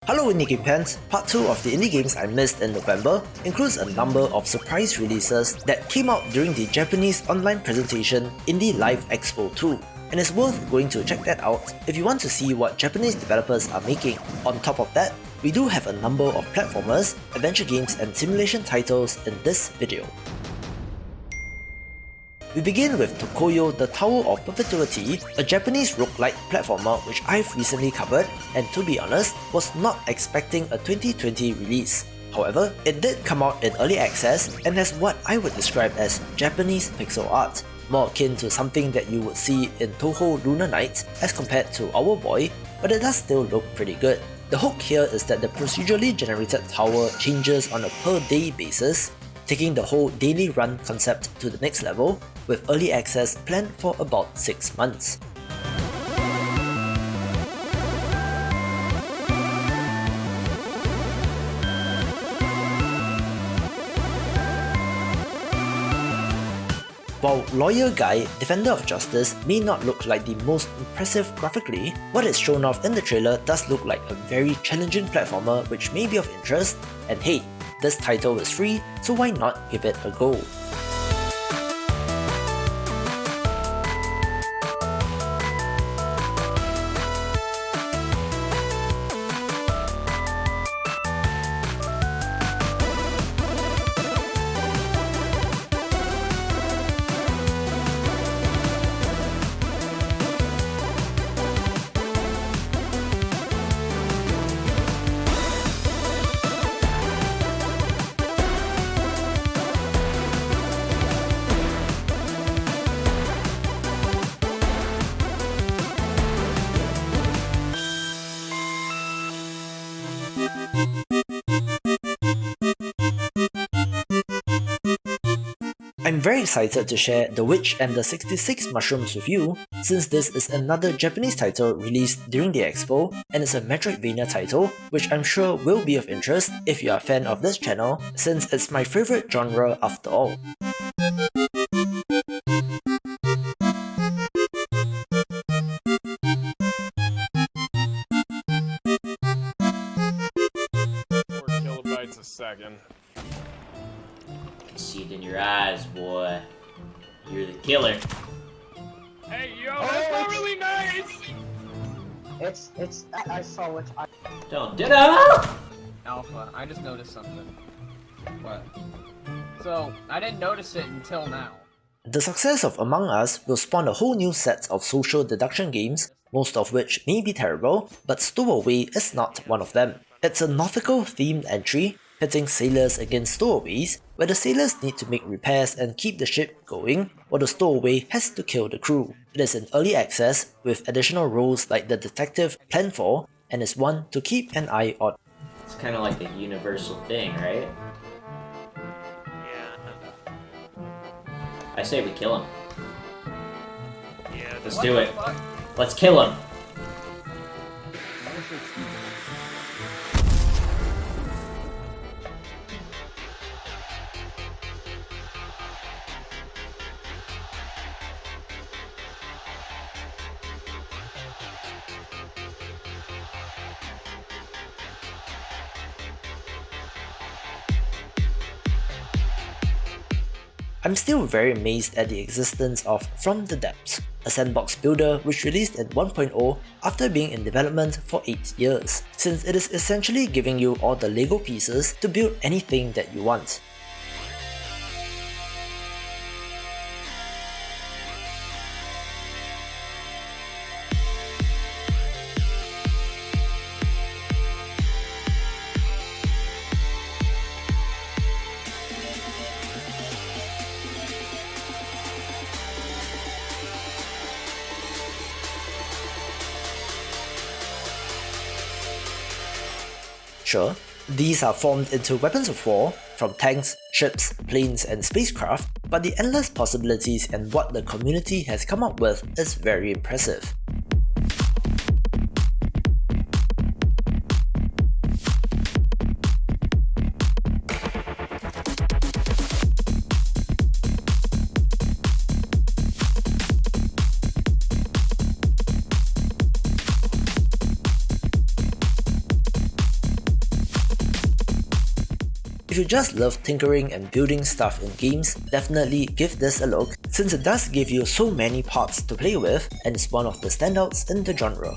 Hello Indie Game fans, part 2 of the indie games I missed in November includes a number of surprise releases that came out during the Japanese online presentation Indie Live Expo 2, and it's worth going to check that out if you want to see what Japanese developers are making. On top of that, we do have a number of platformers, adventure games and simulation titles in this video. We begin with TOKOYO The Tower of Perpetuity, a Japanese roguelike platformer which I've recently covered and to be honest, was not expecting a 2020 release. However, it did come out in early access and has what I would describe as Japanese pixel art, more akin to something that you would see in Touhou Lunar Nights as compared to Our Boy, but it does still look pretty good. The hook here is that the procedurally generated tower changes on a per day basis, taking the whole daily run concept to the next level, with early access planned for about 6 months. While Lawyer Guy, Defender of Justice may not look like the most impressive graphically, what is shown off in the trailer does look like a very challenging platformer which may be of interest, and hey, this title is free, so why not give it a go? I'm very excited to share The Witch and the 66 Mushrooms with you, since this is another Japanese title released during the expo, and it's a Metroidvania title, which I'm sure will be of interest if you are a fan of this channel, since it's my favorite genre after all. A second. I see it in your eyes, boy. You're the killer. Hey, yo, that's not really nice! I saw which I... Don't do that! Alpha, I just noticed something. What? So, I didn't notice it until now. The success of Among Us will spawn a whole new set of social deduction games, most of which may be terrible, but Stowaway is not one of them. It's a nautical themed entry, pitting sailors against stowaways, where the sailors need to make repairs and keep the ship going, while the stowaway has to kill the crew. It is in early access, with additional roles like the detective planned for, and is one to keep an eye on. It's kind of like a universal thing, right? Yeah. I say we kill him. Yeah. Let's do it. Let's kill him. I'm still very amazed at the existence of From the Depths, a sandbox builder which released in 1.0 after being in development for 8 years, since it is essentially giving you all the Lego pieces to build anything that you want. Sure, these are formed into weapons of war, from tanks, ships, planes and spacecraft, but the endless possibilities and what the community has come up with is very impressive. If you just love tinkering and building stuff in games, definitely give this a look since it does give you so many parts to play with and is one of the standouts in the genre.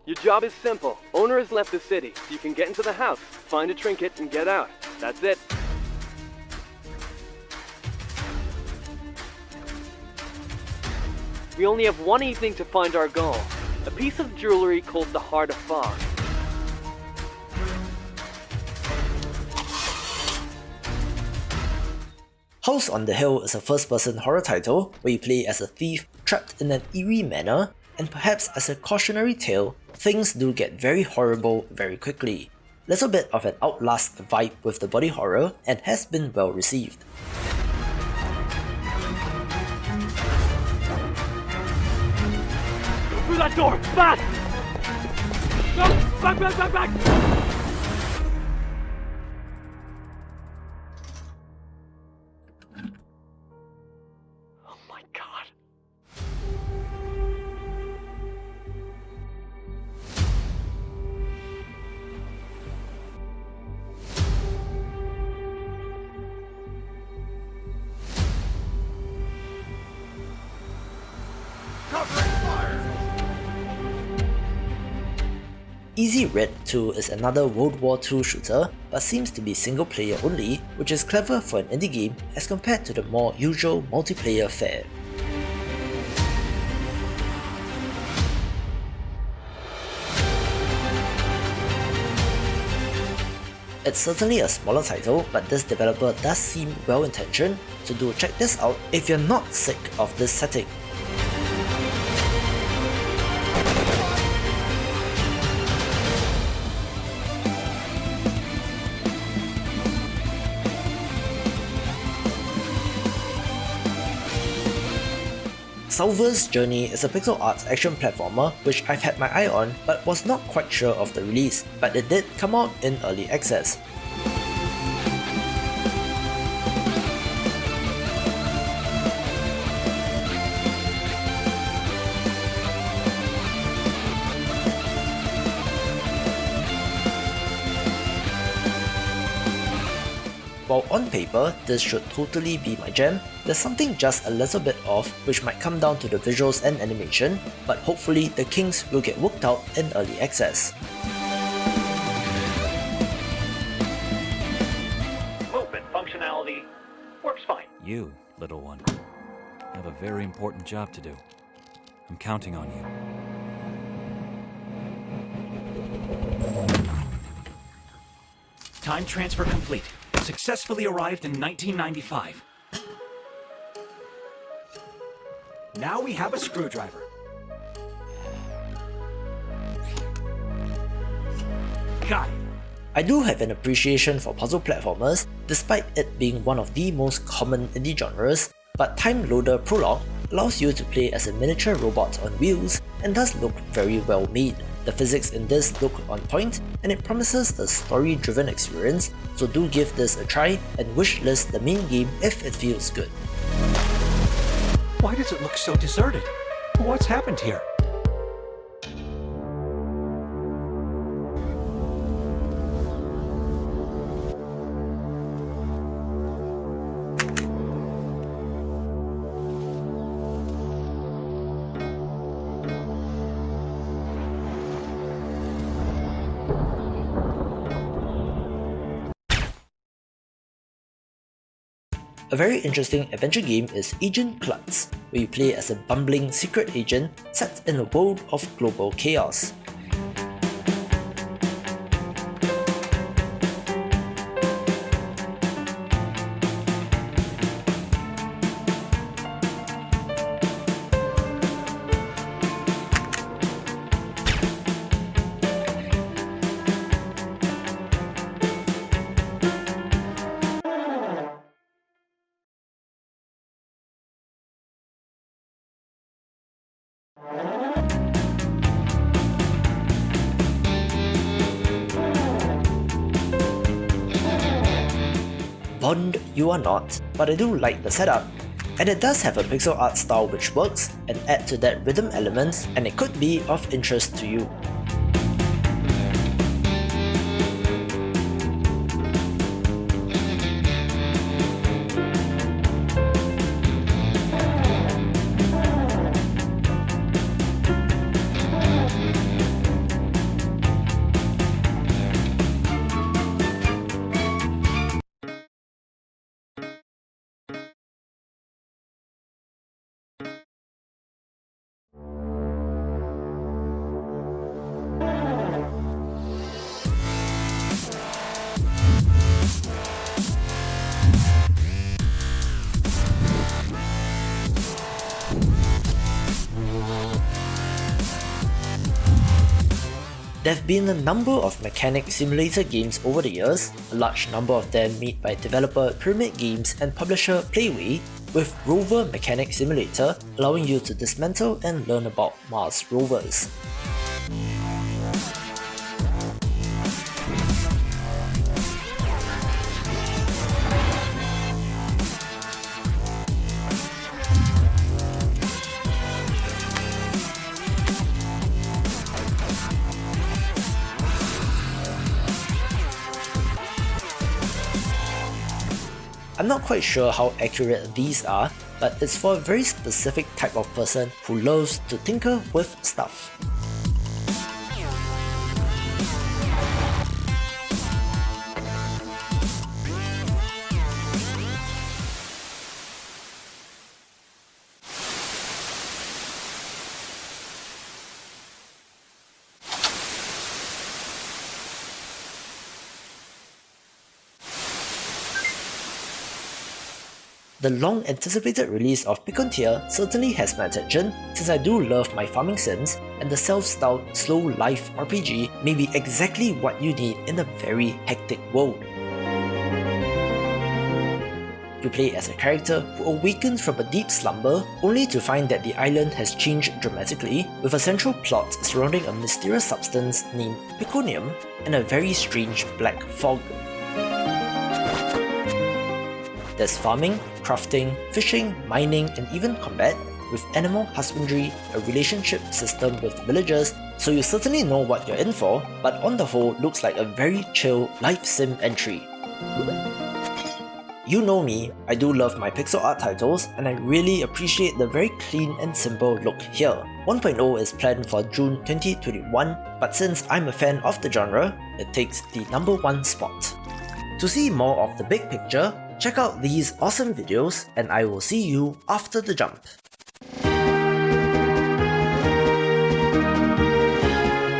Your job is simple. Owner has left the city, so you can get into the house, find a trinket, and get out. That's it. We only have one evening to find our goal. A piece of jewelry called the Heart of Fog. House on the Hill is a first-person horror title where you play as a thief trapped in an eerie manor, and perhaps as a cautionary tale, things do get very horrible very quickly. Little bit of an Outlast vibe with the body horror and has been well received. Through that door! Fast! No! Back! Oh my god. Easy Red 2 is another World War II shooter, but seems to be single player only, which is clever for an indie game as compared to the more usual multiplayer fare. It's certainly a smaller title, but this developer does seem well intentioned, so do check this out if you're not sick of this setting. SULVER'S Journey is a pixel art action platformer which I've had my eye on but was not quite sure of the release, but it did come out in early access. While on paper, this should totally be my jam, there's something just a little bit off which might come down to the visuals and animation, but hopefully the kinks will get worked out in early access. Movement functionality works fine. You, little one, have a very important job to do. I'm counting on you. Time transfer complete. Successfully arrived in 1995. Now we have a screwdriver. Got it. I do have an appreciation for puzzle platformers, despite it being one of the most common indie genres, but Time Loader Prologue allows you to play as a miniature robot on wheels and does look very well made. The physics in this look on point, and it promises a story-driven experience, so do give this a try and wishlist the main game if it feels good. Why does it look so deserted? What's happened here? A very interesting adventure game is Agent Klutz, where you play as a bumbling secret agent set in a world of global chaos. Bond you are not, but I do like the setup. And it does have a pixel art style which works, and add to that rhythm elements, and it could be of interest to you. There have been a number of mechanic simulator games over the years, a large number of them made by developer Pyramid Games and publisher Playway, with Rover Mechanic Simulator allowing you to dismantle and learn about Mars rovers. I'm not quite sure how accurate these are, but it's for a very specific type of person who loves to tinker with stuff. The long-anticipated release of Picontier certainly has my attention, since I do love my farming sims, and the self-styled slow life RPG may be exactly what you need in a very hectic world. You play as a character who awakens from a deep slumber only to find that the island has changed dramatically, with a central plot surrounding a mysterious substance named Piconium and a very strange black fog. There's farming, crafting, fishing, mining, and even combat, with animal husbandry, a relationship system with villagers, so you certainly know what you're in for, but on the whole looks like a very chill life sim entry. You know me, I do love my pixel art titles, and I really appreciate the very clean and simple look here. 1.0 is planned for June 2021, but since I'm a fan of the genre, it takes the #1 spot. To see more of the big picture, check out these awesome videos, and I will see you after the jump.